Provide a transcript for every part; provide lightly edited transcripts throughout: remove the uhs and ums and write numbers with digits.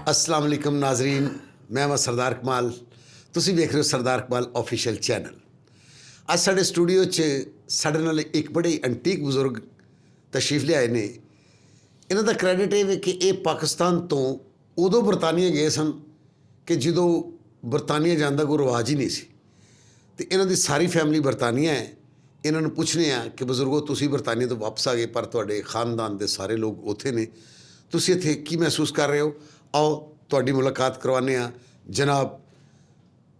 अस्सलाम वालेकुम नाजरीन, मैं हाँ सरदार कमाल। तुसी वेख रहे हो सरदार कमाल ऑफिशियल चैनल। अज साडे स्टूडियो च साडे नाल एक बड़े एंटीक बजुर्ग तशरीफ लियाए ने। इन्हां दा क्रैडिट ये कि ये पाकिस्तान तो उदों बरतानिया गए सन कि जदों बरतानिया जाने का कोई रिवाज ही नहीं सी। तो इन्हां दी सारी फैमिली बरतानिया है। इन्हां नूं पुछने आ कि बजुर्गो तुसी बरतानिया तो वापस आ गए पर तुहाडे खानदान के सारे लोग उत्थे ने, तुसी इत्थे की महसूस कर रहे हो? आओ तुहाडी मुलाकात करवाने आ जनाब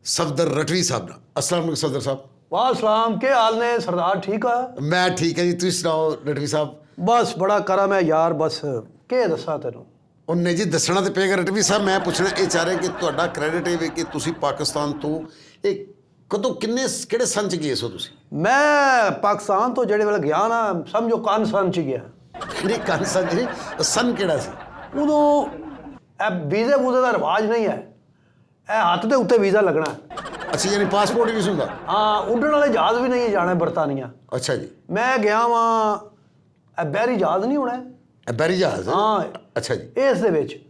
सफदर रटवी साहब नाल। अस्सलाम वालेकुम सफदर साहब। वालेकुम, के हाल ने सरदार? ठीक है, मैं ठीक है जी, तुसीं सुनाओ रटवी साहब। बस बड़ा करम है यार। बस के दसा तेनों? उन्हें जी दसना तो पेगा रटवी साहब। मैं पुछना ये चाह रहा कि तुहाडा क्रैडिट ये कि तुसीं पाकिस्तान तो एक कदों किन्ने किहड़े सन च गए सो तुसीं? मैं पाकिस्तान तो जेड़े वेले गया ना, समझो कन सन च गया। नहीं कन सन जी, सन किहड़ा सी? उदों वीज़े वूज़े का रिवाज नहीं है। हत्थ के उत्ते वीज़ा लगना है। अच्छा, यानी पासपोर्ट ही नहीं सुनता? हाँ, उड्डण वाले जहाज भी नहीं जाने बरतानिया। अच्छा जी। मैं गया वहाँ बहरी जहाज नहीं होना, बैरी जहाज? हाँ। अच्छा जी। इस दे विच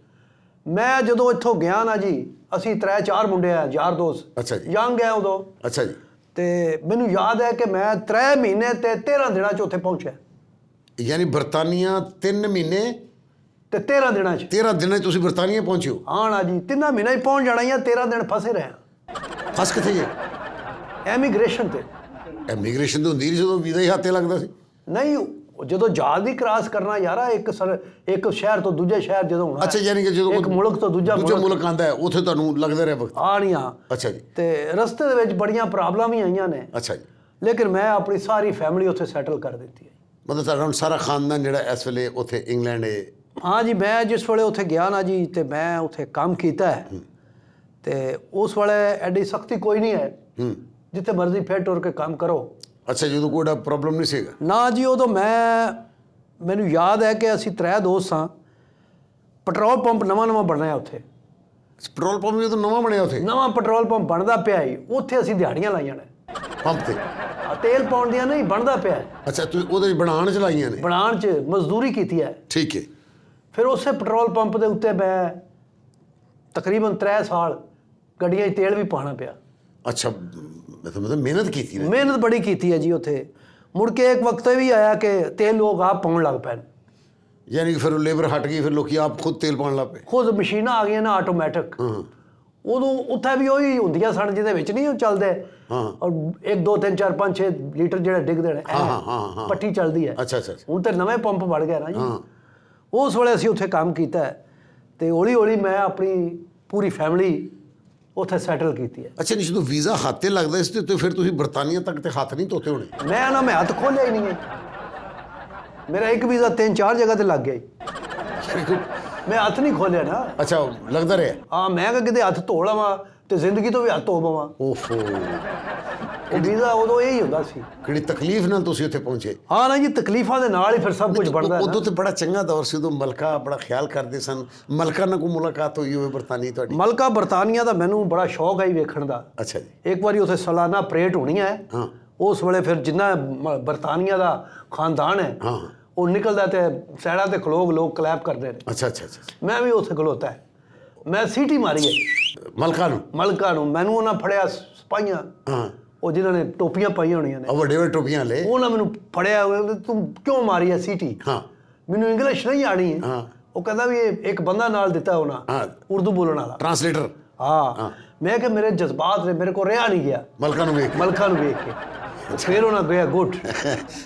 मैं जदों इत्थों गया ना जी, असी 3-4 मुंडे आ यार दोस्त। अच्छा जी। यंग है उदों। अच्छा जी। तो मैनू याद है कि मैं 3 महीने ते 13 दिनों च उत्थे पहुंचा। यानी बरतानिया 3 महीने ते 13 दिनों च? 13 दिन तुसीं बरतानिया पहुंचे हो? हाँ ना जी, 3 महीने ही पहुंच जाना या 13 दिन फसे रहे। फस कित्थे गए? एमीग्रेशन ते। इमीग्रेशन तो होंदी नहीं जो वीज़ा ही हाथे लगता सी? नहीं, जो जहाज ही क्रॉस करना यार, एक शहर तो दूजे शहर जो होना। अच्छा, यानी कि जो एक मुल्क तो दूजा मुल्क आंदा है उत्थे तुहानूं लगदा रहा वक्त? हाँ नहीं, हाँ। अच्छा जी। ते रस्ते दे विच बड़ियां प्रॉब्लम ही आईयां ने। अच्छा जी। लेकिन मैं अपनी सारी फैमिली उत्थे सैटल कर दी है। मतलब तुहाडा हुण सारा खानदान जिहड़ा इस वेले उत्थे इंग्लैंड है? हाँ जी, मैं जिस वेले उत्थे गया ना जी, तो मैं उत्थे काम किया है। तो उस वेले एडी सख्ती कोई नहीं है, जिथे मर्जी फिर टुर के काम करो। अच्छा जी, तो कोई प्रॉब्लम नहीं सीगा? ना जी, उदों मैनू याद है कि असी 3 दोस्त हाँ। पेट्रोल पंप नवा बनया उत्थे। पेट्रोल पंप भी तो नवा बनया उत्थे? नवा पेट्रोल पंप बनता पिया ही, उत्थे असी दिहाड़ियां लाइयां ने। पंप ते तेल पाउण दियां नहीं, बनता पिया। अच्छा, तुसीं उहदे बनाण च लाइयां ने? बनाण च मजदूरी कीती है। ठीक है। फिर उस पेट्रोल पंप के उत्ते मैं तकरीबन 3 साल गड्डियां तेल भी पाना पिया। अच्छा, मतलब मेहनत की थी? मेहनत बड़ी की है जी उत्थे। मुड़ के एक वक्त भी आया कि तेल लोग आप पाउण लग पैन। यानी कि फिर लेबर हट गई, फिर लोग आप खुद तेल पाउण लग पे? खुद मशीनां आ गई ना ऑटोमैटिक। उदों उत्थे भी ਉਹੀ ਹੁੰਦੀਆਂ ਸਨ ਜਿਹਦੇ ਵਿੱਚ ਨਹੀਂ ਚੱਲਦੇ। और 1 2 3 4 5 6 लीटर ਜਿਹੜੇ ਡਿੱਗਦੇ ਨੇ, ਪੱਟੀ ਚੱਲਦੀ ਹੈ। अच्छा अच्छा। ਹੁਣ ਤੇ ਨਵੇਂ ਪੰਪ ਬਣ ਗਏ ਨਾ ਜੀ। ਉਸ ਵੇਲੇ ਅਸੀਂ ਉੱਥੇ ਕੰਮ ਕੀਤਾ ਤੇ ਹੌਲੀ ਹੌਲੀ ਮੈਂ ਆਪਣੀ ਪੂਰੀ ਫੈਮਿਲੀ ਉੱਥੇ ਸੈਟਲ ਕੀਤੀ ਹੈ। अच्छा, नहीं जो वीज़ा हाथे लगता इस तो फिर तुसीं बरतानिया तक तो हाथ नहीं धोते होने? मैं ना, मैं हथ खोलिया ही नहीं है। मेरा एक वीज़ा 3-4 जगह ते लग गया ही। मैं हथ नहीं खोलिया ना। अच्छा, लगता रहा? हाँ, मैं किते हथ धो लवां तो जिंदगी तो भी हथ धो पवां। ओहो, वीज़ा उदों यही हुंदा सी। किहड़ी तकलीफ नाल तुसीं उत्थे पहुंचे? हाँ ना जी, तकलीफां दे नाल ही फिर सब कुछ बनदा है। उदों तो बड़ा चंगा दौर सी, उदों मलका बड़ा ख्याल करदे सन। मलका नाल कोई मुलाकात हुई होवे बरतानिया तुहाडी? मलका बरतानिया दा मैनू बड़ा शौक है वेखण दा। अच्छा जी। एक बारी उत्थे सालाना परेड होनी है। हाँ। उस वेले फिर जिन्ना बरतानिया दा खानदान है, हाँ, वो निकलदा ते सैड़ा ते खलोग लोग क्लैप करदे ने। अच्छा अच्छा अच्छा। मैं भी उत्थे खलोता है। मैं सीटी मारी है मलका नूं? मलका नूं। मैनू उन्हां फड़िया सिपाहियां, हाँ, वो जिन्हां ने टोपियां पाईयां होणियां ने, और बड़े बड़े टोपियां ले उन्हां मैनू फड़िया, तू क्यों मारी है सीटी? हाँ मैनू इंग्लिश नहीं आनी है। हाँ। वो कहता भी एक बंदा नाल दिता उन्हां, हाँ। उर्दू बोलण वाला। ट्रांसलेटर? हाँ। मैं कि मेरे जज्बात ने मेरे को रहा नहीं गया मलका नूं वेख के? मलका नूं वेख के। फिर उन्हें गया गुट।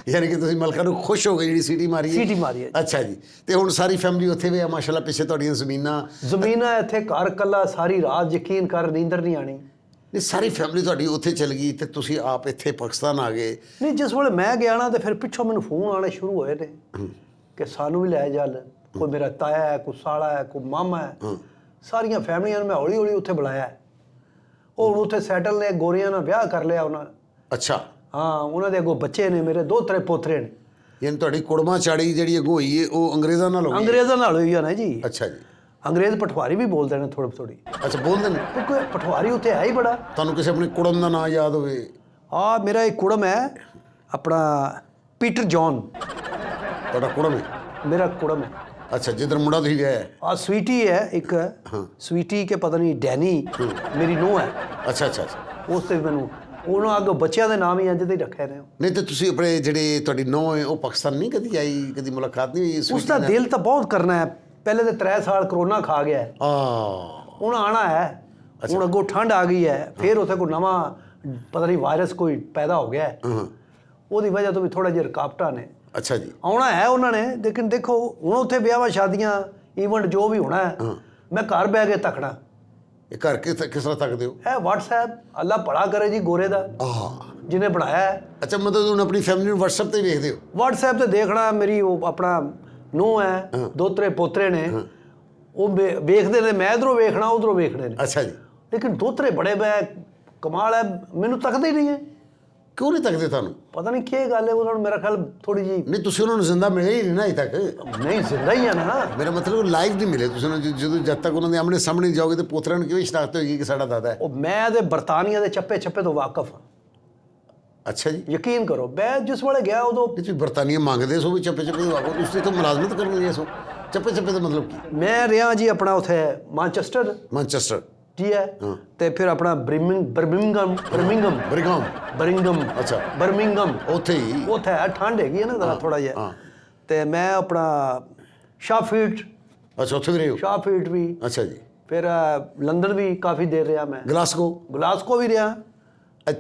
यानी कि तुसीं मलका नूं खुश हो गए जी सीटी मारी है? सीटी मारी है। अच्छा जी। तो हुण सारी फैमिली उत्थे भी है माशाअल्लाह, पिछे तुहाडीआं ज़मीनां इत्थे घर कल्ला सारी रात यकीन कर नींदर नहीं आनी। नहीं, सारी फैमिली तुहाडी उत्थे चल गई तो तुसीं आप इत्थे पाकिस्तान आ गए? नहीं, जिस वेले मैं गया ना तो फिर पिछों मैनूं फोन आने शुरू होए ने कि सानू भी लै चल। कोई मेरा ताया है, कोई साला है, कोई मामा है। सारियां फैमिलियां मैं हौली हौली उत्थे बुलाया है। वो हुण उत्थे सैटल ने, गोरियां नाल ब्याह कर लिया उन्हां। अच्छा। हाँ, उन्हां दे अगों बच्चे ने, मेरे 2-3 पोतरे ने। यानी तुहाडी कुड़मा चाड़ी जिहड़ी अगों होई है वो अंग्रेज़ां नाल हो गई? अंग्रेज़ां नाल होई है ना जी। अच्छा जी। अंग्रेज़ पठवारी भी बोलते हैं थोड़ी थोड़ी। अच्छा, बोलदे ने? क्योंकि पठवारी उत्थे है ही बड़ा। तुहानूं किसी अपने कुड़म दा नाम याद होवे? हाँ, मेरा एक कुड़म है अपना पीटर जॉन। तुहाडा कुड़म है? मेरा कुड़म है। ਅੱਛਾ ਜਿੱਧਰ ਮੁੰਡਾ ਤੁਸੀਂ ਵਿਆਹਿਆ ਹੈ। ਆ ਸਵੀਟੀ ਹੈ ਇੱਕ, ਸਵੀਟੀ ਕੇ ਪਤਾ ਨਹੀਂ ਡੈਨੀ ਮੇਰੀ ਨੂੰਹ ਹੈ। ਅੱਛਾ ਅੱਛਾ ਅੱਛਾ। ਉਸ ਤੇ ਮੈਨੂੰ ਉਹਨਾਂ ਅੱਗੇ ਬੱਚਿਆਂ ਦੇ ਨਾਮ ਹੀ ਇੰਜ ਦੇ ਹੀ ਰੱਖੇ ਨੇ। ਨਹੀਂ ਤੇ ਤੁਸੀਂ ਆਪਣੇ ਜਿਹੜੇ ਤੁਹਾਡੀ ਨੂੰਹ ਹੈ ਉਹ ਪਾਕਿਸਤਾਨ ਨਹੀਂ ਕਦੀ ਆਈ, ਕਦੀ ਮੁਲਾਕਾਤ ਨਹੀਂ ਹੋਈ ਉਸ ਦਾ ਦਿਲ ਤਾਂ ਬਹੁਤ ਕਰਨਾ ਹੈ। ਪਹਿਲੇ ਤਾਂ 3 ਸਾਲ ਕਰੋਨਾ ਖਾ ਗਿਆ ਹੈ। ਹੁਣ ਆਣਾ ਹੈ। ਹੁਣ ਅੱਗੋਂ ਠੰਡ ਆ ਗਈ ਹੈ, ਫਿਰ ਉੱਥੇ ਕੋਈ ਨਵਾਂ ਪਤਾ ਨਹੀਂ ਵਾਇਰਸ ਕੋਈ ਪੈਦਾ ਹੋ ਗਿਆ ਹੈ। ਉਹਦੀ ਵਜ੍ਹਾ ਤੋਂ ਵੀ ਥੋੜਾ ਜਿਹਾ ਰੁਕਾਵਟਾਂ ਨੇ। ਅੱਛਾ ਜੀ। ਆਉਣਾ ਹੈ ਉਹਨਾਂ ਨੇ, ਲੇਕਿਨ ਦੇਖੋ ਹੁਣ ਉੱਥੇ ਵਿਆਹਾਂ ਸ਼ਾਦੀਆਂ ਈਵੈਂਟ ਜੋ ਵੀ ਹੋਣਾ ਹੈ, ਮੈਂ ਘਰ ਬਹਿ ਕੇ ਤੱਕਣਾ। ਇਹ ਘਰ ਕਿਸ ਤਰ੍ਹਾਂ ਤੱਕਦੇ ਹੋ? ਇਹ WhatsApp ਅੱਲਾ ਭਲਾ ਕਰੇ ਜੀ ਗੋਰੇ ਦਾ ਜਿਹਨੇ ਬਣਾਇਆ ਹੈ। ਅੱਛਾ ਮਤਲਬ ਹੁਣ ਆਪਣੀ ਫੈਮਿਲੀ ਨੂੰ WhatsApp ਤੇ ਵੇਖਦੇ ਹੋ? WhatsApp ਤੇ ਦੇਖਣਾ। ਮੇਰੀ ਉਹ ਆਪਣਾ ਨੂੰਹ ਹੈ, ਦੋਤਰੇ ਪੋਤਰੇ ਨੇ, ਉਹ ਵੇਖਦੇ ਨੇ। ਮੈਂ ਇਧਰੋਂ ਵੇਖਣਾ, ਉਧਰੋਂ ਵੇਖਣੇ ਨੇ। ਅੱਛਾ ਜੀ। ਲੇਕਿਨ ਦੋਤਰੇ ਬੜੇ ਬੈ ਕਮਾਲ ਹੈ, ਮੈਨੂੰ ਤੱਕਦੇ ਹੀ ਨਹੀਂ ਹੈ। ਕਿਉਂ ਨਹੀਂ ਤੱਕਦੇ ਤੁਹਾਨੂੰ? ਪਤਾ ਨਹੀਂ ਕੀ ਗੱਲ ਹੈ ਉਹਨਾਂ ਨੂੰ, ਮੇਰਾ ਖਿਆਲ ਥੋੜੀ ਜੀ। ਨਹੀਂ ਤੁਸੀਂ ਉਹਨਾਂ ਨੂੰ ਜ਼ਿੰਦਾ ਮਿਲੇ ਹੀ ਨਹੀਂ ਨਾ ਅਜੇ ਤੱਕ। ਨਹੀਂ ਜ਼ਿੰਦਾ ਹੀ ਆ ਨਾ। ਮੇਰਾ ਮਤਲਬ ਲਾਈਵ ਨਹੀਂ ਮਿਲੇ ਤੁਸੀਂ ਉਹਨਾਂ ਨੂੰ। ਜਦੋਂ ਜਦ ਤੱਕ ਉਹਨਾਂ ਦੇ ਆਮਣੇ ਸਾਹਮਣੇ ਜਾਓਗੇ ਤੇ ਪੋਤਰਿਆਂ ਨੂੰ ਕਿਵੇਂ ਸ਼ਨਾਖਤ ਹੋਏਗੀ ਕਿ ਸਾਡਾ ਦਾਦਾ ਹੈ? ਉਹ ਮੈਂ ਤੇ ਬਰਤਾਨੀਆ ਦੇ ਚੱਪੇ ਚੱਪੇ ਤੋਂ ਵਾਕਿਫ ਹਾਂ। ਅੱਛਾ ਜੀ। ਯਕੀਨ ਕਰੋ, ਮੈਂ ਜਿਸ ਵੇਲੇ ਗਿਆ ਉਦੋਂ ਤੁਸੀਂ ਬਰਤਾਨੀਆ ਮੰਗਦੇ ਸੋ ਵੀ ਚੱਪੇ ਚੱਪੇ ਦੇ ਵਾਕੋ, ਤੁਸੀਂ ਤਾਂ ਮੁਲਾਜ਼ਮਤ ਕਰਨ ਗਏ ਸੋ। ਚੱਪੇ ਚੱਪੇ ਦਾ ਮਤਲਬ ਕੀ? ਮੈਂ ਰਿਹਾ ਜੀ ਆਪਣਾ ਉੱਥੇ ਮਾਂਚੈਸਟਰ ਮਾਂਚੈਸਟਰ ਜੀ ਹੈ, ਤੇ ਫਿਰ ਆਪਣਾ ਬਰਮਿੰਗਮ ਅੱਛਾ ਬਰਮਿੰਗਮ ਉੱਥੇ ਹੀ। ਉੱਥੇ ਹੈ, ਠੰਡ ਹੈਗੀ ਹੈ ਨਾ ਥੋੜਾ ਜਿਹਾ। ਤੇ ਮੈਂ ਆਪਣਾ ਸ਼ਾਫੀਲਡ। ਅੱਛਾ ਉੱਥੇ ਵੀ ਰਹੇ ਹੋ? ਸ਼ਾਫੀਲਡ ਵੀ। ਅੱਛਾ ਜੀ। ਫਿਰ ਲੰਡਨ ਵੀ ਕਾਫੀ ਦੇਰ ਰਿਹਾ ਮੈਂ। ਗਲਾਸਗੋ ਵੀ ਰਿਹਾ।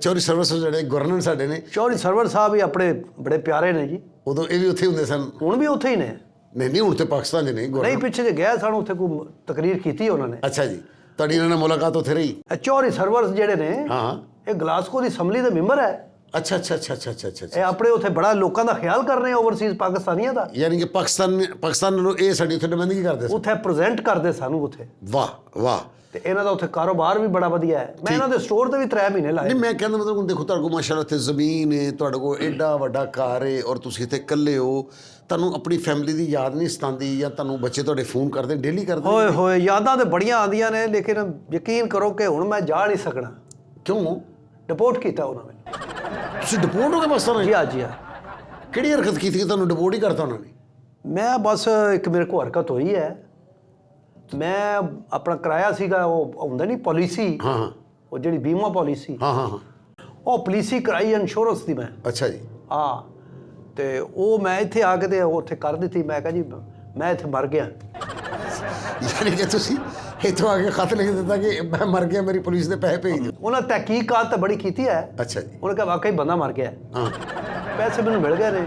ਚੌਰੀ ਸਰਵਰ ਜਿਹੜੇ ਗਵਰਨਰ ਸਾਡੇ ਨੇ, ਚੌਰੀ ਸਰਵਰ ਸਾਹਿਬ ਵੀ ਆਪਣੇ ਬੜੇ ਪਿਆਰੇ ਨੇ ਜੀ। ਉਦੋਂ ਇਹ ਵੀ ਉੱਥੇ ਹੁੰਦੇ ਸਨ? ਹੁਣ ਵੀ ਉੱਥੇ ਹੀ ਨੇ। ਨਹੀਂ ਹੁਣ ਤੇ ਪਾਕਿਸਤਾਨ ਦੇ ਨਹੀਂ। ਨਹੀਂ ਪਿੱਛੇ ਜੇ ਗਿਆ ਸਾਨੂੰ, ਉੱਥੇ ਕੋਈ ਤਕਰੀਰ ਕੀਤੀ ਉਹਨਾਂ ਨੇ। ਅੱਛਾ ਜੀ। ਤੁਹਾਡੀ ਇਹਨਾਂ ਨਾਲ ਮੁਲਾਕਾਤ ਉੱਥੇ ਰਹੀ? ਚੌਰੀ ਸਰਵਰਸ ਜਿਹੜੇ ਨੇ, ਇਹ ਗਲਾਸਗੋ ਦੀ ਅਸੈਂਬਲੀ ਦੇ ਮੈਂਬਰ ਹੈ। ਅੱਛਾ ਅੱਛਾ ਅੱਛਾ ਅੱਛਾ ਅੱਛਾ ਅੱਛਾ। ਇਹ ਆਪਣੇ ਉੱਥੇ ਬੜਾ ਲੋਕਾਂ ਦਾ ਖਿਆਲ ਕਰ ਰਹੇ ਆ, ਓਵਰਸੀਜ਼ ਪਾਕਿਸਤਾਨੀਆਂ ਦਾ। ਯਾਨੀ ਕਿ ਪਾਕਿਸਤਾਨ ਨੂੰ ਇਹ ਸਾਡੀ ਉੱਥੇ ਨੁਮਾਇੰਦਗੀ ਕਰਦੇ ਸਨ? ਉੱਥੇ ਪ੍ਰੈਜ਼ੈਂਟ ਕਰਦੇ ਸਾਨੂੰ ਉੱਥੇ। ਵਾਹ ਵਾਹ। ਤੇ ਇਹਨਾਂ ਦਾ ਉੱਥੇ ਕਾਰੋਬਾਰ ਵੀ ਬੜਾ ਵਧੀਆ ਹੈ। ਮੈਂ ਇਹਨਾਂ ਦੇ ਸਟੋਰ ਤੇ ਵੀ 3 ਮਹੀਨੇ ਲਾਏ। ਨਹੀਂ ਮੈਂ ਕਹਿੰਦਾ ਮਤਲਬ ਹੁਣ ਦੇਖੋ ਤੁਹਾਡੇ ਕੋਲ ਮਾਸ਼ਾਅੱਲਾ ਇੱਥੇ ਜ਼ਮੀਨ ਹੈ, ਤੁਹਾਡੇ ਕੋਲ ਐਡਾ ਵੱਡਾ ਘਰ ਹੈ ਔਰ ਤੁਸੀਂ ਇੱਥੇ ਇਕੱਲੇ ਹੋ। ਤੁਹਾਨੂੰ ਆਪਣੀ ਫੈਮਿਲੀ ਦੀ ਯਾਦ ਨਹੀਂ ਸਤਾਉਂਦੀ? ਜਾਂ ਤੁਹਾਨੂੰ ਬੱਚੇ ਤੁਹਾਡੇ ਫੋਨ ਕਰਦੇ, ਡੇਲੀ ਕਰਦੇ? ਹੋਏ ਹੋਏ ਯਾਦਾਂ ਤੇ ਬੜੀਆਂ ਆਉਂਦੀਆਂ ਨੇ, ਲੇਕਿਨ ਯਕੀਨ ਕਰੋ ਕਿ ਹੁਣ ਮੈਂ ਜਾ ਨਹੀਂ ਸਕਣਾ। ਕਿਉਂ? ਡਿਪੋਰਟ ਕੀਤਾ ਉਹਨਾਂ ਨੇ। ਤੁਸੀਂ ਡਿਪੋਰਟ ਹੋ ਗਏ ਪਾਕਿਸਤਾਨ? ਜੀ ਹਾਂ ਜੀ ਹਾਂ। ਕਿਹੜੀ ਹਰਕਤ ਕੀਤੀ ਕਿ ਤੁਹਾਨੂੰ ਡਿਪੋਰਟ ਹੀ ਕਰਤਾ ਉਹਨਾਂ ਨੇ? ਮੈਂ ਬਸ ਇੱਕ ਮੇਰੇ ਕੋਲ ਹਰਕਤ ਹੋਈ ਹੈ। ਮੈਂ ਆਪਣਾ ਕਰਾਇਆ ਸੀਗਾ, ਉਹ ਹੁੰਦਾ ਨਹੀਂ ਪਾਲਿਸੀ, ਉਹ ਜਿਹੜੀ ਬੀਮਾ ਪਾਲਿਸੀ, ਉਹ ਪਾਲਿਸੀ ਕਰਾਈ ਇੰਸ਼ੋਰੈਂਸ ਦੀ ਮੈਂ। ਅੱਛਾ ਜੀ। ਹਾਂ। ਤੇ ਉਹ ਮੈਂ ਇੱਥੇ ਆ ਕੇ ਤੇ ਉੱਥੇ ਕਰ ਦਿੱਤੀ। ਮੈਂ ਕਿਹਾ ਜੀ ਮੈਂ ਇੱਥੇ ਮਰ ਗਿਆ। ਯਾਨੀ ਕਿ ਤੁਸੀਂ ਇੱਥੋਂ ਆ ਕੇ ਖਤ ਲਿਖ ਦਿੱਤਾ ਕਿ ਮੈਂ ਮਰ ਗਿਆ, ਮੇਰੀ ਪੁਲਿਸ ਦੇ ਪੈਸੇ ਭੇਜ ਦਿਓ? ਉਹਨਾਂ ਤਹਿਕੀਕਾਤ ਤਾਂ ਬੜੀ ਕੀਤੀ ਹੈ। ਅੱਛਾ ਜੀ। ਉਹਨੇ ਕਿਹਾ ਵਾਕਈ ਬੰਦਾ ਮਰ ਗਿਆ। ਪੈਸੇ ਮੈਨੂੰ ਮਿਲ ਗਏ ਨੇ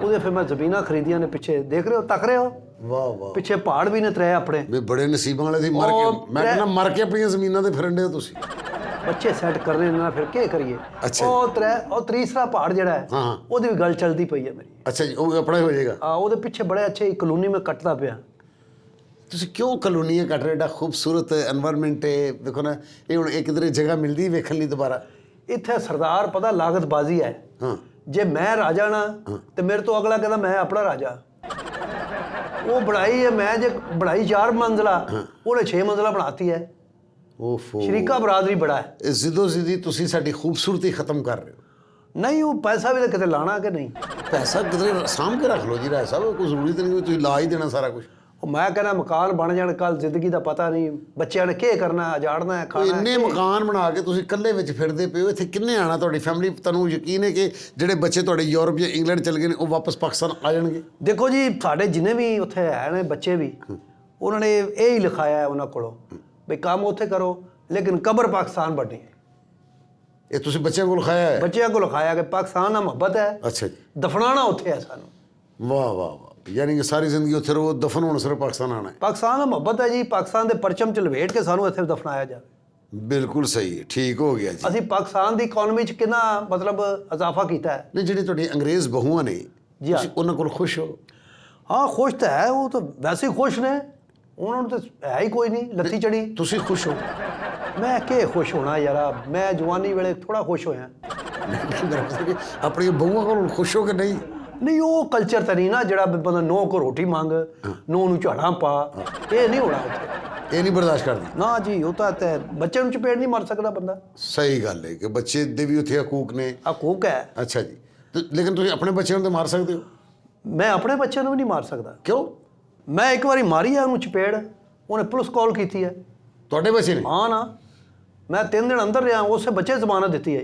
ਉਹਦੇ। ਫਿਰ ਮੈਂ ਜ਼ਮੀਨਾਂ ਖਰੀਦੀਆਂ ਨੇ, ਪਿੱਛੇ ਦੇਖ ਰਹੇ ਹੋ, ਤੱਕ ਰਹੇ ਹੋ। ਵਾਹ ਵਾਹ। ਪਿੱਛੇ ਪਹਾੜ ਵੀ ਨੇ 3 ਆਪਣੇ। ਵੀ ਬੜੇ ਨਸੀਬਾਂ ਵਾਲੇ ਸੀ। ਮਰ ਕੇ ਮੈਂ ਕਹਿੰਦਾ ਮਰ ਕੇ ਆਪਣੀਆਂ ਜ਼ਮੀਨਾਂ ਤੇ ਫਿਰਨ ਦੇ ਹੋ ਤੁਸੀਂ। ਬੱਚੇ ਸੈੱਟ ਕਰ ਰਹੇ ਨੇ, ਫਿਰ ਕੀ ਕਰੀਏ। ਉਹ ਤੀਸਰਾ ਪਹਾੜ ਜਿਹੜਾ ਹੈ, ਉਹਦੀ ਵੀ ਗੱਲ ਚੱਲਦੀ ਪਈ ਹੈ ਮੇਰੀ। ਅੱਛਾ ਜੀ। ਉਹ ਆਪਣਾ ਹੀ ਹੋ ਜਾਏਗਾ? ਉਹਦੇ ਪਿੱਛੇ ਬੜੇ ਅੱਛੇ ਕਲੋਨੀ ਮੈਂ ਕੱਟਦਾ ਪਿਆ। ਤੁਸੀਂ ਕਿਉਂ ਕਲੋਨੀਆਂ ਕੱਟ ਰਹੇ? ਏਡਾ ਖੂਬਸੂਰਤ এনवायरमेंट ਹੈ। ਦੇਖੋ ਨਾ, ਇਹ ਹੁਣ ਇੱਕ ਕਿਧਰੇ ਜਗ੍ਹਾ ਮਿਲਦੀ ਵੇਖਣ ਲਈ ਦੁਬਾਰਾ। ਇੱਥੇ ਸਰਦਾਰ ਪਤਾ ਲਾਗਤਬਾਜ਼ੀ ਹੈ। ਜੇ ਮੈਂ ਰਾਜਾ ਨਾ ਤੇ ਮੇਰੇ ਤੋਂ ਅਗਲਾ ਕਹਿੰਦਾ ਮੈਂ ਆਪਣਾ ਰਾਜਾ। ਉਹ ਬਣਾਈ ਹੈ, ਮੈਂ ਜੇ ਬਣਾਈ 4 ਮੰਜ਼ਲਾ, ਉਹਨੇ 6 ਮੰਜ਼ਲਾ ਬਣਾਤੀ ਹੈ। ਓਫੋ। ਸ਼ਰੀਕਾ ਬਰਾਦਰੀ ਬੜਾ ਹੈ। ਇਹ ਜ਼ਿੱਦੋ ਜ਼ਿੱਦੀ ਤੁਸੀਂ ਸਾਡੀ ਖੂਬਸੂਰਤੀ ਖਤਮ ਕਰ ਰਹੇ ਹੋ। ਨਹੀਂ ਉਹ ਪੈਸਾ ਵੀ ਤਾਂ ਕਿਤੇ ਲਾਣਾ ਕਿ ਨਹੀਂ? ਪੈਸਾ ਕਿਧਰੇ ਸਾਂਭ ਕੇ ਰੱਖ ਲਓ ਜੀ। ਰਾਏ ਸਾਹਿਬ ਕੋਈ ਜ਼ਰੂਰੀ ਤਾਂ ਨਹੀਂ ਤੁਸੀਂ ਲਾ ਹੀ ਦੇਣਾ ਸਾਰਾ ਕੁਝ। ਉਹ ਮੈਂ ਕਹਿੰਦਾ ਮਕਾਨ ਬਣ ਜਾਣ, ਕੱਲ ਜ਼ਿੰਦਗੀ ਦਾ ਪਤਾ ਨਹੀਂ ਬੱਚਿਆਂ ਨੇ ਕੀ ਕਰਨਾ, ਉਜਾੜਨਾ ਹੈ, ਖਾਣਾ ਹੈ। ਇੰਨੇ ਮਕਾਨ ਬਣਾ ਕੇ ਤੁਸੀਂ ਇਕੱਲੇ ਵਿੱਚ ਫਿਰਦੇ ਪਏ ਹੋ। ਇੱਥੇ ਕਿੰਨੇ ਆਣਾ? ਤੁਹਾਡੀ ਫੈਮਿਲੀ, ਤੁਹਾਨੂੰ ਯਕੀਨ ਹੈ ਕਿ ਜਿਹੜੇ ਬੱਚੇ ਤੁਹਾਡੇ ਯੂਰਪ ਜਾਂ ਇੰਗਲੈਂਡ ਚਲੇ ਗਏ ਨੇ ਉਹ ਵਾਪਸ ਪਾਕਿਸਤਾਨ ਆ ਜਾਣਗੇ? ਦੇਖੋ ਜੀ ਸਾਡੇ ਜਿੰਨੇ ਵੀ ਉੱਥੇ ਹੈ ਨੇ ਬੱਚੇ ਵੀ, ਉਹਨਾਂ ਨੇ ਇਹ ਹੀ ਲਿਖਾਇਆ ਹੈ ਉਹਨਾਂ ਕੋਲੋਂ ਵੀ ਕੰਮ ਉੱਥੇ ਕਰੋ ਲੇਕਿਨ ਕਬਰ ਪਾਕਿਸਤਾਨ ਬਣਨੀ ਹੈ। ਇਹ ਤੁਸੀਂ ਬੱਚਿਆਂ ਕੋਲ ਲਿਖਾਇਆ ਹੈ? ਬੱਚਿਆਂ ਕੋਲ ਲਿਖਾਇਆ ਕਿ ਪਾਕਿਸਤਾਨ ਨਾਲ ਮੁਹੱਬਤ ਹੈ। ਅੱਛਾ ਜੀ। ਦਫਨਾਣਾ ਉੱਥੇ ਹੈ ਸਾਨੂੰ। ਵਾਹ ਵਾਹ ਵਾਹ। ਯਾਨੀ ਕਿ ਸਾਰੀ ਜ਼ਿੰਦਗੀ ਉੱਥੇ ਰਹੋ, ਦਫਨ ਹੋਣ ਸਿਰਫ ਪਾਕਿਸਤਾਨ ਆਣਾ ਹੈ? ਪਾਕਿਸਤਾਨ ਨਾਲ ਮੁਹੱਬਤ ਹੈ ਜੀ। ਪਾਕਿਸਤਾਨ ਦੇ ਪਰਚਮ ਚ ਲਪੇਟ ਕੇ ਸਾਨੂੰ ਇੱਥੇ ਦਫਨਾਇਆ ਜਾਵੇ। ਬਿਲਕੁਲ ਸਹੀ ਹੈ, ਠੀਕ ਹੋ ਗਿਆ ਜੀ। ਅਸੀਂ ਪਾਕਿਸਤਾਨ ਦੀ ਇਕਨੋਮੀ ਚ ਕਿੰਨਾ ਮਤਲਬ ਇਜ਼ਾਫਾ ਕੀਤਾ ਹੈ। ਨਹੀਂ ਜਿਹੜੀ ਤੁਹਾਡੀ ਅੰਗਰੇਜ਼ ਬਹੂਆਂ ਨੇ, ਤੁਸੀਂ ਉਹਨਾਂ ਕੋਲ ਖੁਸ਼ ਹੋ? ਹਾਂ ਖੁਸ਼ ਤਾਂ ਹੈ, ਉਹ ਤਾਂ ਵੈਸੇ ਹੀ ਖੁਸ਼ ਨੇ। ਉਹਨਾਂ ਨੂੰ ਤਾਂ ਹੈ ਹੀ ਕੋਈ ਨਹੀਂ ਲੱਤੀ ਚੜੀ। ਤੁਸੀਂ ਖੁਸ਼ ਹੋ? ਮੈਂ ਕਿ ਖੁਸ਼ ਹੋਣਾ ਯਾਰਾ, ਮੈਂ ਜਵਾਨੀ ਵੇਲੇ ਥੋੜਾ ਖੁਸ਼ ਹੋਇਆ। ਆਪਣੀਆਂ ਬਹੂਆਂ ਕੋਲ ਖੁਸ਼ ਹੋ ਕਿ ਨਹੀਂ? ਨਹੀਂ ਉਹ ਕਲਚਰ ਤਾਂ ਨਹੀਂ ਨਾ ਜਿਹੜਾ ਬੰਦਾ ਨੌ ਕੋ ਰੋਟੀ ਮੰਗ, ਨੌ ਨੂੰ ਝਾੜਾਂ ਪਾ, ਇਹ ਨਹੀਂ ਹੋਣਾ ਉੱਥੇ। ਇਹ ਨਹੀਂ ਬਰਦਾਸ਼ਤ ਕਰਦੀ? ਨਾ ਜੀ, ਉਹ ਤਾਂ ਬੱਚੇ ਨੂੰ ਚਪੇੜ ਨਹੀਂ ਮਾਰ ਸਕਦਾ ਬੰਦਾ। ਸਹੀ ਗੱਲ ਹੈ ਕਿ ਬੱਚੇ ਦੇ ਵੀ ਉੱਥੇ ਹਕੂਕ ਨੇ। ਹਕੂਕ ਹੈ। ਅੱਛਾ ਜੀ। ਲੇਕਿਨ ਤੁਸੀਂ ਆਪਣੇ ਬੱਚਿਆਂ ਨੂੰ ਤਾਂ ਮਾਰ ਸਕਦੇ ਹੋ? ਮੈਂ ਆਪਣੇ ਬੱਚਿਆਂ ਨੂੰ ਵੀ ਨਹੀਂ ਮਾਰ ਸਕਦਾ। ਕਿਉਂ? ਮੈਂ ਇੱਕ ਵਾਰੀ ਮਾਰੀ ਹੈ ਉਹਨੂੰ ਚਪੇੜ, ਉਹਨੇ ਪੁਲਿਸ ਕਾਲ ਕੀਤੀ ਹੈ। ਤੁਹਾਡੇ ਬੱਚੇ ਨੇ? ਹਾਂ ਨਾ, ਮੈਂ 3 ਦਿਨ ਅੰਦਰ ਰਿਹਾ, ਉਸੇ ਬੱਚੇ ਜ਼ਮਾਨਤ ਦਿੱਤੀ ਹੈ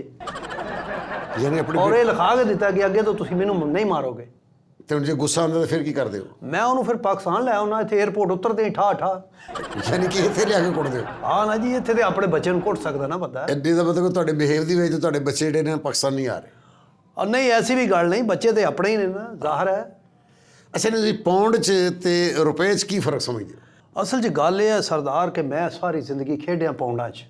ਯਾਨੀ ਆਪਣੀ ਔਰ ਇਹ ਲਿਖਾ ਕੇ ਦਿੱਤਾ ਕਿ ਅੱਗੇ ਤੋਂ ਤੁਸੀਂ ਮੈਨੂੰ ਨਹੀਂ ਮਾਰੋਗੇ। ਤੇ ਹੁਣ ਜੇ ਗੁੱਸਾ ਆਉਂਦਾ ਤਾਂ ਫਿਰ ਕੀ ਕਰਦੇ ਹੋ? ਮੈਂ ਉਹਨੂੰ ਫਿਰ ਪਾਕਿਸਤਾਨ ਲੈ ਆਉਣਾ, ਇੱਥੇ 에ਅਰਪੋਰਟ ਉਤਰਦੇ ਹੀ ਠਾ ਠਾ। ਯਾਨੀ ਕਿ ਇੱਥੇ ਲਿਆ ਕੇ ਕੁੱਟਦੇ ਹੋ? ਹਾਂ ਨਾ ਜੀ, ਇੱਥੇ ਤੇ ਆਪਣੇ ਬੱਚੇ ਨੂੰ ਕੁੱਟ ਸਕਦਾ ਨਾ ਬੰਦਾ। ਐਡੇ ਦਾ ਮਤਲਬ ਤੁਹਾਡੇ ਬਿਹੇਵ ਦੀ ਵਜ੍ਹਾ ਤੋਂ ਤੁਹਾਡੇ ਬੱਚੇ ਜਿਹੜੇ ਨੇ ਪਾਕਿਸਤਾਨ ਨਹੀਂ ਆ ਰਹੇ? ਔਰ ਨਹੀਂ, ਐਸੀ ਵੀ ਗੱਲ ਨਹੀਂ, ਬੱਚੇ ਤੇ ਆਪਣੇ ਹੀ ਨੇ ਨਾ, ਜ਼ਾਹਰ ਹੈ। ਅੱਛਾ ਨਹੀਂ, ਤੁਸੀਂ ਪੌਂਡ 'ਚ ਤੇ ਰੁਪਏ 'ਚ ਕੀ ਫਰਕ ਸਮਝਦੇ ਹੋ? ਅਸਲ 'ਚ ਗੱਲ ਇਹ ਹੈ ਸਰਦਾਰ ਕਿ ਮੈਂ ਸਾਰੀ ਜ਼ਿੰਦਗੀ ਖੇਡਿਆ ਪੌਂਡਾਂ 'ਚ,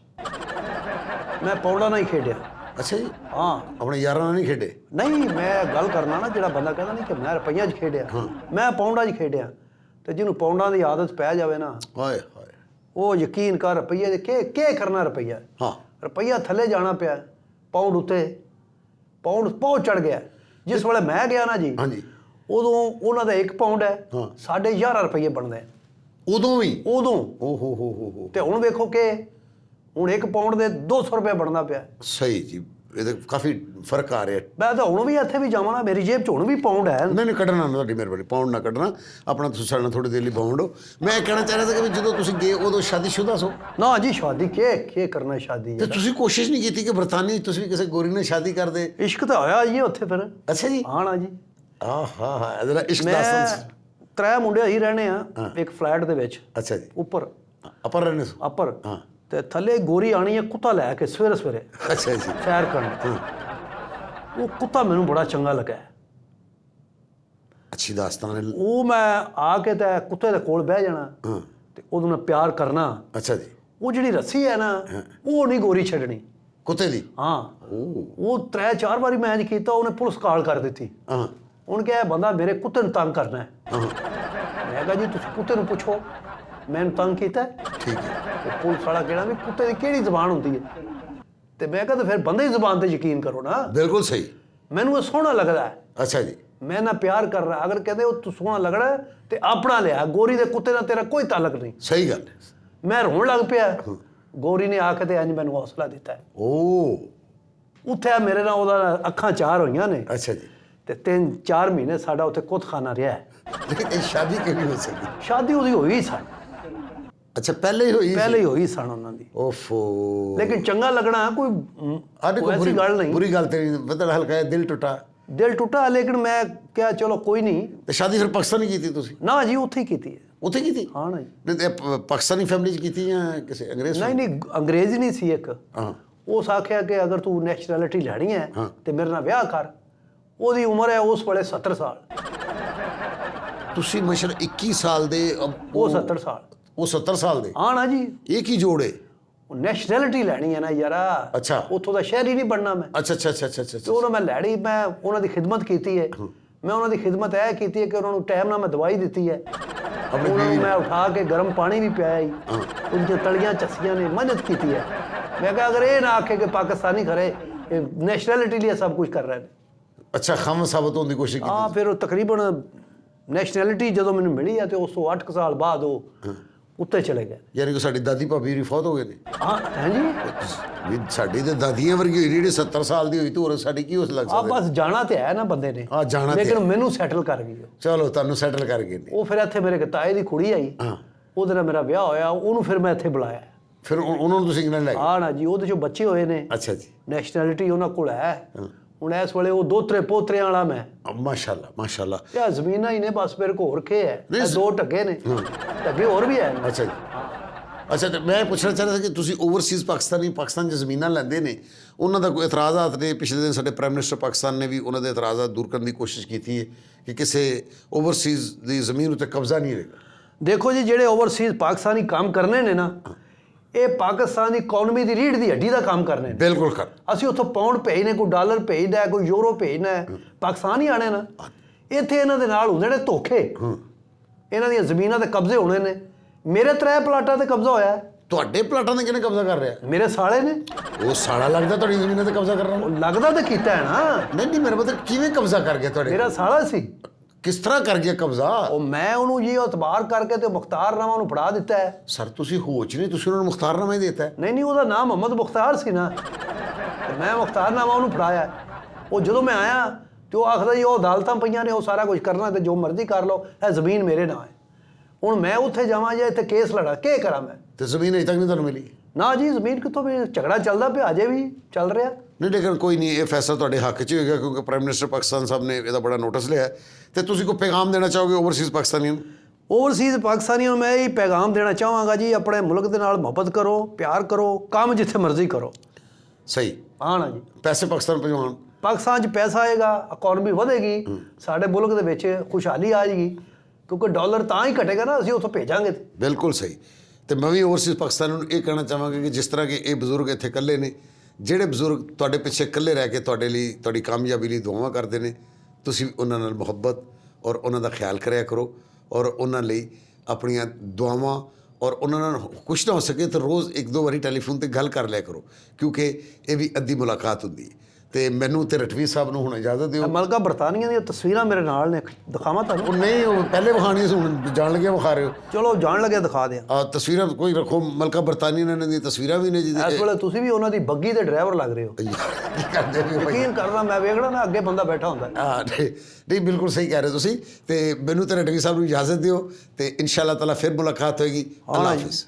ਮੈਂ ਪੌਂਡਾਂ ਨਾਲ ਹੀ ਖੇਡਿਆ। ਅੱਛਾ ਜੀ, ਹਾਂ। ਆਪਣੇ ਯਾਰਾਂ ਨਾਲ ਨਹੀਂ ਖੇਡੇ? ਨਹੀਂ, ਮੈਂ ਗੱਲ ਕਰਨਾ ਨਾ, ਜਿਹੜਾ ਬੰਦਾ ਕਹਿੰਦਾ ਨਹੀਂ ਕਿ ਮੈਂ ਰੁਪਈਆਂ 'ਚ ਖੇਡਿਆ, ਮੈਂ ਪੌਂਡਾਂ 'ਚ ਖੇਡਿਆ। ਤੇ ਜਿਹਨੂੰ ਪੌਂਡਾਂ ਦੀ ਆਦਤ ਪੈ ਜਾਵੇ ਨਾ, ਹਾਏ ਹਾਏ, ਉਹ ਯਕੀਨ ਕਰ ਰੁਪਈਏ ਦੇ ਕੀ ਕਰਨਾ ਰੁਪਈਆ। ਹਾਂ। ਰੁਪਈਆ ਥੱਲੇ ਜਾਣਾ ਪਿਆ, ਪਾਉਂਡ ਉੱਤੇ, ਪਾਉਂਡ ਬਹੁਤ ਚੜ ਗਿਆ। ਜਿਸ ਵੇਲੇ ਮੈਂ ਗਿਆ ਨਾ ਜੀ, ਹਾਂਜੀ, ਉਦੋਂ ਉਹਨਾਂ ਦਾ 1 ਪਾਉਂਡ ਹੈ, ਹਾਂ। 11.5 ਰੁਪਈਏ ਬਣਦੇ ਆ ਉਦੋਂ ਵੀ? ਉਦੋਂ। ਓ ਹੋ। ਤੇ ਹੁਣ ਵੇਖੋ ਕਿ ਹੁਣ 1 ਪਾਉਂਡ ਦੇ 200 ਰੁਪਏ ਬਣਦਾ ਪਿਆ। ਸਹੀ ਜੀ, ਇਹ ਤਾਂ ਕਾਫੀ ਫਰਕ ਆ ਰਿਹਾ। ਮੈਂ ਤਾਂ ਹੁਣ ਵੀ ਇੱਥੇ ਵੀ ਜਾਵਾਂ ਨਾ, ਮੇਰੀ ਜੇਬ 'ਚ ਹੁਣ ਵੀ ਪਾਉਂਡ ਹੈ। ਨਹੀਂ ਕੱਢਣਾ ਨਾ, ਤੁਹਾਡੀ ਮਿਹਰਬਾਨੀ, ਪਾਉਂਡ ਨਾ ਕੱਢਣਾ ਆਪਣਾ, ਤੁਸੀਂ ਸਾਡੇ ਨਾਲ ਥੋੜੀ ਦੇਰ ਲਈ ਬਾਉਂਡ ਹੋ। ਮੈਂ ਇਹ ਕਹਿਣਾ ਚਾਹ ਰਿਹਾ ਸੀ ਕਿ ਵੀ ਜਦੋਂ ਤੁਸੀਂ ਗਏ ਉਦੋਂ ਸ਼ਾਦੀशुदा ਸੋ? ਨਾ ਜੀ, ਸ਼ਾਦੀ ਕੀ ਕਰਨਾ ਸ਼ਾਦੀ। ਤੇ ਤੁਸੀਂ ਕੋਸ਼ਿਸ਼ ਨਹੀਂ ਕੀਤੀ ਕਿ ਬਰਤਾਨੀ 'ਚ ਤੁਸੀਂ ਵੀ ਕਿਸੇ ਗੋਰੀ ਨਾਲ ਸ਼ਾਦੀ ਕਰਦੇ? ਇਸ਼ਕ ਤਾਂ ਹੋਇਆ ਜੀ ਉੱਥੇ ਫਿਰ। ਅੱਛਾ ਜੀ। ਹਾਂ ਨਾ ਜੀ, ਹਾਂ, ਇਹਦਾ ਇਸ਼ਕ ਮੈਂ ਦਾਸਤਾਨ। 3 ਮੁੰਡੇ ਅਸੀਂ ਰਹਿਣੇ ਆ ਇੱਕ ਫਲੈਟ ਦੇ ਵਿੱਚ। ਅੱਛਾ ਜੀ, ਉੱਪਰ ਅਪਰ ਰਹਿੰਦੇ ਸੋ? ਅੱਪਰ। ਹਾਂ। ਤੇ ਥੱਲੇ ਗੋਰੀ ਆਣੀ ਹੈ ਕੁੱਤਾ ਲੈ ਕੇ ਸਵੇਰੇ ਸਵੇਰੇ ਅੱਛਾ ਜੀ, ਸੈਰ ਕਰਨ। ਉਹ ਕੁੱਤਾ ਮੈਨੂੰ ਬੜਾ ਚੰਗਾ ਲੱਗਾ। ਅੱਛੀ ਦਾਸਤਾਨ ਹੈ। ਉਹ ਮੈਂ ਆ ਕੇ ਤੇ ਕੁੱਤੇ ਦੇ ਕੋਲ ਬਹਿ ਜਾਣਾ ਹਾਂ। ਤੇ ਉਹਦੇ ਨਾਲ ਪਿਆਰ ਕਰਨਾ। ਅੱਛਾ ਜੀ। ਉਹ ਜਿਹੜੀ ਰੱਸੀ ਹੈ ਨਾ, ਉਹ ਨਹੀਂ ਗੋਰੀ ਛੱਡਣੀ। ਕੁੱਤੇ ਦੀ? ਹਾਂ। ਉਹ 3-4 ਵਾਰੀ ਮੈਂ ਇੰਜ ਕੀਤਾ, ਉਹਨੇ ਪੁਲਿਸ ਕਾਲ ਕਰ ਦਿੱਤੀ। ਹਾਂ। ਉਹਨੇ ਕਿਹਾ ਬੰਦਾ ਮੇਰੇ ਕੁੱਤੇ ਨੂੰ ਤੰਗ ਕਰਨਾ ਹੈ। ਹਾਂ। ਮੈਂ ਕਿਹਾ ਜੀ ਤੁਸੀਂ ਕੁੱਤੇ ਨੂੰ ਪੁੱਛੋ ਮੈਨੂੰ ਤੰਗ ਕੀਤਾ। ਠੀਕ ਹੈ। ਉਹ ਪੁਲਿਸ ਵਾਲਾ ਕਹਿਣਾ ਵੀ ਕੁੱਤੇ ਦੀ ਕਿਹੜੀ ਜ਼ਬਾਨ ਹੁੰਦੀ ਹੈ। ਤੇ ਮੈਂ ਕਿਹਾ ਤਾਂ ਫਿਰ ਬੰਦੇ ਦੀ ਜ਼ਬਾਨ ਤੇ ਯਕੀਨ ਕਰੋ ਨਾ। ਬਿਲਕੁਲ ਸਹੀ। ਮੈਨੂੰ ਇਹ ਸੋਹਣਾ ਲੱਗਦਾ ਹੈ। ਅੱਛਾ ਜੀ। ਮੈਂ ਨਾ ਪਿਆਰ ਕਰ ਰਹਾ, ਅਗਰ ਕਹਿੰਦੇ ਉਹ ਤੂੰ ਸੋਹਣਾ ਲੱਗਣਾ ਤੇ ਆਪਣਾ ਲਿਆ, ਗੋਰੀ ਦੇ ਕੁੱਤੇ ਨਾਲ ਤੇਰਾ ਕੋਈ ਤਾਲੁਕ ਨਹੀਂ। ਸਹੀ ਗੱਲ ਹੈ। ਮੈਂ ਰੋਣ ਲੱਗ ਪਿਆ। ਗੋਰੀ ਨੇ ਆ ਕੇ ਤੇ ਇੰਜ ਮੈਨੂੰ ਹੌਸਲਾ ਦਿੱਤਾ। ਓ, ਉੱਥੇ ਮੇਰੇ ਨਾਲ ਉਹਦਾ ਅੱਖਾਂ 4 ਹੋਈਆਂ ਨੇ। ਅੱਛਾ ਜੀ। ਤੇ 3-4 ਮਹੀਨੇ ਸਾਡਾ ਉੱਥੇ ਕੁੱਤਖਾਨਾ ਰਿਹਾ। ਲੇਕਿਨ ਇਹ ਸ਼ਾਦੀ ਕਿਵੇਂ ਹੋ ਸਕਦੀ? ਸ਼ਾਦੀ ਉਹਦੀ ਹੋਈ ਸਨ। ਅੱਛਾ, ਪਹਿਲੇ ਹੀ ਹੋਈ ਸੀ? ਪਹਿਲੇ ਹੀ ਹੋਈ ਸਨ ਉਹਨਾਂ ਦੀ। ਓਫੋ। ਲੇਕਿਨ ਚੰਗਾ ਲੱਗਣਾ ਕੋਈ ਐਸੀ ਗੱਲ ਨਹੀਂ। ਬੁਰੀ ਗੱਲ ਤੇ ਨਹੀਂ, ਮਤਲਬ ਹਲਕਾ ਜਿਹਾ ਦਿਲ ਟੁੱਟਾ? ਦਿਲ ਟੁੱਟਾ, ਲੇਕਿਨ ਮੈਂ ਕਿਹਾ ਚਲੋ ਕੋਈ ਨਹੀਂ। ਤੇ ਸ਼ਾਦੀ ਫਿਰ ਪਾਕਿਸਤਾਨੀ ਕੀਤੀ ਤੁਸੀਂ? ਨਾ ਜੀ, ਉੱਥੇ ਹੀ ਕੀਤੀ ਹੈ। ਉੱਥੇ ਕੀਤੀ? ਹਾਂ ਨਾ ਜੀ। ਨਹੀਂ ਤੇ ਪਾਕਿਸਤਾਨੀ ਫੈਮਿਲੀ 'ਚ ਕੀਤੀ ਜਾਂ ਕਿਸੇ ਅੰਗਰੇਜ਼? ਨਹੀਂ, ਅੰਗਰੇਜ਼ ਨਹੀਂ ਸੀ ਇੱਕ। ਹਾਂ। ਉਸ ਆਖਿਆ ਕਿ ਅਗਰ ਤੂੰ ਨੈਸ਼ਨੈਲਿਟੀ ਲੈਣੀ ਹੈ ਹਾਂ। ਤੇ ਮੇਰੇ ਨਾਲ ਵਿਆਹ ਕਰ। ਉਹਦੀ ਉਮਰ ਹੈ ਉਸ ਵੇਲੇ 70 ਸਾਲ। ਤੁਸੀਂ ਮਸ਼ਰ 21 ਸਾਲ ਦੇ, ਉਹ 70 ਸਾਲ। ਉਹ 70 ਸਾਲ ਦੇ? ਹਾਂ ਨਾ ਜੀ। ਇਹ ਕੀ ਜੋੜ ਹੈ? ਉਹ ਨੈਸ਼ਨੈਲਿਟੀ ਲੈਣੀ ਹੈ ਨਾ ਯਾਰਾ। ਅੱਛਾ। ਉੱਥੋਂ ਦਾ ਸ਼ਹਿਰੀ ਨਹੀਂ ਬਣਨਾ ਮੈਂ। ਅੱਛਾ ਅੱਛਾ ਅੱਛਾ ਅੱਛਾ ਤੇ ਅੱਛਾ। ਉਹਨਾਂ ਮੈਂ ਲੈਣੀ, ਮੈਂ ਉਹਨਾਂ ਦੀ ਖਿਦਮਤ ਕੀਤੀ ਹੈ। ਮੈਂ ਉਹਨਾਂ ਦੀ ਖਿਦਮਤ ਇਹ ਕੀਤੀ ਹੈ ਕਿ ਉਹਨਾਂ ਨੂੰ ਟਾਈਮ ਨਾਲ ਮੈਂ ਦਵਾਈ ਦਿੱਤੀ ਹੈ। ਉਹਨਾਂ ਨੂੰ ਮੈਂ ਉਠਾ ਕੇ ਗਰਮ ਪਾਣੀ ਵੀ ਪਿਆਇਆ ਹੀ। ਉਨ੍ਹਾਂ ਤਲੀਆਂ ਚੱਸੀਆਂ ਨੇ, ਮਿਹਨਤ ਕੀਤੀ ਹੈ। ਮੈਂ ਕਿਹਾ ਅਗਰ ਇਹ ਨਾ ਆਖੇ ਕਿ ਪਾਕਿਸਤਾਨੀ ਖਰੇ ਨੈਸ਼ਨੈਲਿਟੀ ਲਈ ਸਭ ਕੁਝ ਕਰ ਰਹੇ ਨੇ। ਅੱਛਾ, ਖਮ ਸਾਬਤ ਹੋਣ ਦੀ ਕੋਸ਼ਿਸ਼ ਕੀਤੀ? ਹਾਂ। ਫਿਰ ਉਹ ਤਕਰੀਬਨ ਨੈਸ਼ਨੈਲਿਟੀ ਜਦੋਂ ਮੈਨੂੰ ਮਿਲੀ ਹੈ ਤੇ ਉਸ ਤੋਂ 8 ਸਾਲ ਬਾਅਦ ਉਹ ਉੱਤੇ ਚਲੇ ਗਏ। ਯਾਨੀ ਕਿ ਸਾਡੀ ਦਾਦੀ ਭਾਬੀ ਵੀ ਫੌਤ ਹੋ ਗਏ ਨੇ? ਹਾਂ। ਹਾਂਜੀ। ਵੀ ਸਾਡੀ ਤੇ ਦਾਦੀਆਂ ਵਰਗੀ ਹੋਈ, ਜਿਹੜੀ 70 ਸਾਲ ਦੀ ਹੋਈ ਤੇ ਹੋਰ ਸਾਡੀ ਕੀ ਉਸ ਲੱਗ ਆ ਸਕਦਾ? ਬਸ ਜਾਣਾ ਤੇ ਹੈ ਨਾ ਬੰਦੇ ਨੇ। ਹਾਂ, ਜਾਣਾ ਤੇ ਲੇਕਿਨ ਮੈਨੂੰ ਸੈਟਲ ਕਰ ਗਈ ਉਹ। ਚਲੋ, ਤੁਹਾਨੂੰ ਸੈਟਲ ਕਰ ਗਏ ਨੇ। ਉਹ ਫਿਰ ਇੱਥੇ ਮੇਰੇ ਤਾਏ ਦੀ ਕੁੜੀ ਆਈ। ਹਾਂ। ਉਹਦੇ ਨਾਲ ਮੇਰਾ ਵਿਆਹ ਹੋਇਆ। ਉਹਨੂੰ ਫਿਰ ਮੈਂ ਇੱਥੇ ਬੁਲਾਇਆ। ਫਿਰ ਉਹਨਾਂ ਨੂੰ ਤੁਸੀਂ ਇੰਗਲੈਂਡ ਲੈ ਗਏ? ਹਾਂ ਨਾ ਜੀ, ਉਹਦੇ ਚੋਂ ਬੱਚੇ ਹੋਏ ਨੇ। ਅੱਛਾ ਜੀ। ਨੈਸ਼ਨੈਲਿਟੀ ਉਹਨਾਂ ਕੋਲ ਹੈ। ਹੁਣ ਇਸ ਵੇਲੇ ਉਹ ਦੋਤਰੇ ਪੋਤਰਿਆਂ ਵਾਲਾ ਮੈਂ। ਮਾਸ਼ਾਅੱਲਾ ਮਾਸ਼ਾਅੱਲਾ। ਇਹ ਜ਼ਮੀਨਾਂ ਹੀ ਨੇ ਬਸ, ਮੇਰੇ ਕੋਲ ਹੋਰ ਕੀ ਹੈ। ਇਹ 2 ਢੱਗੇ ਨੇ, ਢੱਗੇ ਹੋਰ ਵੀ ਹੈ। ਅੱਛਾ ਜੀ। ਅੱਛਾ, ਤੇ ਮੈਂ ਪੁੱਛਣਾ ਚਾਹ ਰਿਹਾ ਸੀ ਕਿ ਤੁਸੀਂ ਓਵਰਸੀਜ਼ ਪਾਕਿਸਤਾਨ 'ਚ ਜ਼ਮੀਨਾਂ ਲੈਂਦੇ ਨੇ, ਉਹਨਾਂ ਦਾ ਕੋਈ ਇਤਰਾਜ਼ਾਤ ਨੇ? ਪਿਛਲੇ ਦਿਨ ਸਾਡੇ ਪ੍ਰਾਈਮ ਮਿਨਿਸਟਰ ਪਾਕਿਸਤਾਨ ਨੇ ਵੀ ਉਹਨਾਂ ਦੇ ਇਤਰਾਜ਼ਾਤ ਦੂਰ ਕਰਨ ਦੀ ਕੋਸ਼ਿਸ਼ ਕੀਤੀ ਹੈ ਕਿ ਕਿਸੇ ਓਵਰਸੀਜ਼ ਦੀ ਜ਼ਮੀਨ ਉੱਤੇ ਕਬਜ਼ਾ ਨਹੀਂ ਰਹੇਗਾ। ਦੇਖੋ ਜੀ, ਜਿਹੜੇ ਓਵਰਸੀਜ਼ ਪਾਕਿਸਤਾਨੀ ਕੰਮ ਕਰਨੇ ਨੇ ਨਾ, ਇਹ ਪਾਕਿਸਤਾਨ ਦੀ ਇਕਨੋਮੀ ਦੀ ਰੀੜ੍ਹ ਦੀ ਹੱਡੀ ਦਾ ਕੰਮ ਕਰਨੇ ਨੇ। ਬਿਲਕੁਲ ਕਰ। ਅਸੀਂ ਉੱਥੋਂ ਪਾਉਂਡ ਭੇਜਨੇ, ਕੋਈ ਡਾਲਰ ਭੇਜਦਾ, ਕੋਈ ਯੂਰੋ ਭੇਜਣਾ, ਪਾਕਿਸਤਾਨ ਹੀ ਆਣੇ ਨਾ। ਇੱਥੇ ਇਹਨਾਂ ਦੇ ਨਾਲ ਹੁੰਦੇ ਨੇ ਧੋਖੇ। ਇਹਨਾਂ ਦੀਆਂ ਜ਼ਮੀਨਾਂ ਤੇ ਕਬਜ਼ੇ ਹੋਣੇ ਨੇ। ਮੇਰੇ 3 ਪਲਾਟਾਂ ਤੇ ਕਬਜ਼ਾ ਹੋਇਆ। ਤੁਹਾਡੇ ਪਲਾਟਾਂ ਤੇ ਕਿਹਨੇ ਕਬਜ਼ਾ ਕਰ ਰਿਹਾ? ਮੇਰੇ ਸਾਲੇ ਨੇ। ਉਹ ਸਾਲਾ ਲੱਗਦਾ ਤੁਹਾਡੀ ਜ਼ਮੀਨਾਂ ਤੇ ਕਬਜ਼ਾ ਕਰ ਰਿਹਾ? ਲੱਗਦਾ ਤਾਂ ਕੀਤਾ ਹੈ ਨਾ। ਨਹੀਂ, ਮੇਰਾ ਮਤਲਬ ਕਿਵੇਂ ਕਬਜ਼ਾ ਕਰ ਗਿਆ ਤੁਹਾਡੇ? ਮੇਰਾ ਸਾਲਾ ਸੀ। ਕਿਸ ਤਰ੍ਹਾਂ ਕਰ ਗਿਆ ਕਬਜ਼ਾ? ਉਹ ਮੈਂ ਉਹਨੂੰ ਜੀ ਇਤਬਾਰ ਕਰਕੇ ਤੇ ਮੁਖਤਾਰਨਾਮਾ ਨੂੰ ਫੜਾ ਦਿੱਤਾ ਹੈ। ਸਰ, ਤੁਸੀਂ ਹੋਚ ਨਹੀਂ, ਤੁਸੀਂ ਉਹਨਾਂ ਨੂੰ ਮੁਖਤਾਰਨਾਮਾ ਹੀ ਦੇਤਾ ਹੈ? ਨਹੀਂ, ਉਹਦਾ ਨਾਮ ਮੁਹੰਮਦ ਮੁਖਤਾਰ ਸੀ ਨਾ। ਤੇ ਮੈਂ ਮੁਖਤਾਰਨਾਮਾ ਉਹਨੂੰ ਫੜਾਇਆ। ਉਹ ਜਦੋਂ ਮੈਂ ਆਇਆ ਤੇ ਉਹ ਆਖਦਾ ਜੀ ਉਹ ਅਦਾਲਤਾਂ ਪਈਆਂ ਨੇ, ਉਹ ਸਾਰਾ ਕੁਝ ਕਰਨਾ ਤੇ ਜੋ ਮਰਜ਼ੀ ਕਰ ਲਓ, ਇਹ ਜ਼ਮੀਨ ਮੇਰੇ ਨਾਂ ਹੈ। ਹੁਣ ਮੈਂ ਉੱਥੇ ਜਾਵਾਂ ਜਾਂ ਇੱਥੇ ਕੇਸ ਲੜਾ ਕੀ ਕਰਾਂ ਮੈਂ? ਤੇ ਜ਼ਮੀਨ ਅਜੇ ਤੱਕ ਨਹੀਂ ਤੁਹਾਨੂੰ ਮਿਲੀ? ਨਾ ਜੀ, ਜ਼ਮੀਨ ਕਿੱਥੋਂ ਵੀ ਝਗੜਾ ਚੱਲਦਾ ਪਿਆ, ਅਜੇ ਵੀ ਚੱਲ ਰਿਹਾ। ਨਹੀਂ ਲੇਕਿਨ ਕੋਈ ਨਹੀਂ, ਇਹ ਫੈਸਲਾ ਤੁਹਾਡੇ ਹੱਕ 'ਚ ਹੀ ਹੋਏਗਾ ਕਿਉਂਕਿ ਪ੍ਰਾਈਮ ਮਿਨਿਸਟਰ ਪਾਕਿਸਤਾਨ ਸਾਹਿਬ ਨੇ ਇਹਦਾ ਬੜਾ ਨੋਟਿਸ ਲਿਆ ਹੈ। ਤੇ ਤੁਸੀਂ ਕੋਈ ਪੈਗਾਮ ਦੇਣਾ ਚਾਹੋਗੇ ਓਵਰਸੀਜ਼ ਪਾਕਿਸਤਾਨੀਆਂ ਨੂੰ? ਓਵਰਸੀਜ਼ ਪਾਕਿਸਤਾਨੀਆਂ ਨੂੰ ਮੈਂ ਇਹ ਪੈਗਾਮ ਦੇਣਾ ਚਾਹਾਂਗਾ ਜੀ, ਆਪਣੇ ਮੁਲਕ ਦੇ ਨਾਲ ਮੁਹੱਬਤ ਕਰੋ, ਪਿਆਰ ਕਰੋ, ਕੰਮ ਜਿੱਥੇ ਮਰਜ਼ੀ ਕਰੋ। ਸਹੀ। ਹਾਂ ਨਾ ਜੀ, ਪੈਸੇ ਪਾਕਿਸਤਾਨ ਭਜਵਾਉਣ। ਪਾਕਿਸਤਾਨ 'ਚ ਪੈਸਾ ਆਏਗਾ, ਇਕੋਨਮੀ ਵਧੇਗੀ, ਸਾਡੇ ਮੁਲਕ ਦੇ ਵਿੱਚ ਖੁਸ਼ਹਾਲੀ ਆ ਜਾਏਗੀ, ਕਿਉਂਕਿ ਡਾਲਰ ਤਾਂ ਹੀ ਘਟੇਗਾ ਨਾ, ਅਸੀਂ ਉੱਥੋਂ ਭੇਜਾਂਗੇ। ਬਿਲਕੁਲ ਸਹੀ। ਤੇ ਮੈਂ ਵੀ ਓਵਰਸੀਜ਼ ਪਾਕਿਸਤਾਨੀਆਂ ਨੂੰ ਇਹ ਕਹਿਣਾ ਚਾਹਾਂਗਾ ਕਿ ਜਿਸ ਤਰ੍ਹਾਂ ਕਿ ਇਹ ਬਜ਼ੁਰਗ ਇੱਥੇ ਇਕੱਲੇ ਨੇ, ਜਿਹੜੇ ਬਜ਼ੁਰਗ ਤੁਹਾਡੇ ਪਿੱਛੇ ਇਕੱਲੇ ਰਹਿ ਕੇ ਤੁਹਾਡੇ ਲਈ, ਤੁਹਾਡੀ ਕਾਮਯਾਬੀ ਲਈ ਦੁਆਵਾਂ ਕਰਦੇ ਨੇ, ਤੁਸੀਂ ਉਹਨਾਂ ਨਾਲ ਮੁਹੱਬਤ ਔਰ ਉਹਨਾਂ ਦਾ ਖਿਆਲ ਕਰਿਆ ਕਰੋ ਔਰ ਉਹਨਾਂ ਲਈ ਆਪਣੀਆਂ ਦੁਆਵਾਂ ਔਰ ਉਹਨਾਂ ਨਾਲ ਕੁਛ ਨਾ ਹੋ ਸਕੇ ਤਾਂ ਰੋਜ਼ 1-2 ਵਾਰੀ ਟੈਲੀਫੋਨ ਤੇ ਗੱਲ ਕਰ ਲਿਆ ਕਰੋ, ਕਿਉਂਕਿ ਇਹ ਵੀ ਅੱਧੀ ਮੁਲਾਕਾਤ ਹੁੰਦੀ ਹੈ। ਤੇ ਮੈਨੂੰ ਤੇ ਰਟਵੀ ਸਾਹਿਬ ਨੂੰ ਹੁਣ ਇਜਾਜ਼ਤ ਦਿਓ। ਮਲਕਾ ਬਰਤਾਨੀਆ ਦੀਆਂ ਤਸਵੀਰਾਂ ਮੇਰੇ ਨਾਲ ਨੇ, ਦਿਖਾਵਾਂ ਤੁਹਾਨੂੰ? ਉਹ ਨਹੀਂ, ਉਹ ਪਹਿਲੇ ਵਿਖਾਉਣੀ ਸੀ, ਹੁਣ ਜਾਣ ਲੱਗਿਆ ਵਿਖਾ ਰਹੇ ਹੋ। ਚਲੋ ਜਾਣ ਲੱਗਿਆ ਦਿਖਾ ਦਿਆਂ। ਤਸਵੀਰਾਂ ਕੋਈ ਰੱਖੋ, ਮਲਕਾ ਬਰਤਾਨੀਆ ਇਹਨਾਂ ਦੀਆਂ ਤਸਵੀਰਾਂ ਵੀ ਨੇ ਜੀ। ਇਸ ਵੇਲੇ ਤੁਸੀਂ ਵੀ ਉਹਨਾਂ ਦੀ ਬੱਗੀ ਦੇ ਡਰਾਈਵਰ ਲੱਗ ਰਹੇ ਹੋ। ਕੀ ਕਰਦੇ ਹੋ ਭਾਈ? ਯਕੀਨ ਕਰਨਾ, ਮੈਂ ਵੇਖਣਾ ਨਾ ਅੱਗੇ ਬੰਦਾ ਬੈਠਾ ਹੁੰਦਾ। ਨਹੀਂ ਬਿਲਕੁਲ ਸਹੀ ਕਹਿ ਰਹੇ ਤੁਸੀਂ। ਤੇ ਮੈਨੂੰ ਤੇ ਰਟਵੀ ਸਾਹਿਬ ਨੂੰ ਇਜਾਜ਼ਤ ਦਿਓ ਤੇ ਇਨਸ਼ਾ ਅੱਲਾਹ ਤਾਲਾ ਫਿਰ ਮੁਲਾਕਾਤ ਹੋਏਗੀ। ਅੱਲਾਹ ਹਾਫਿਜ਼।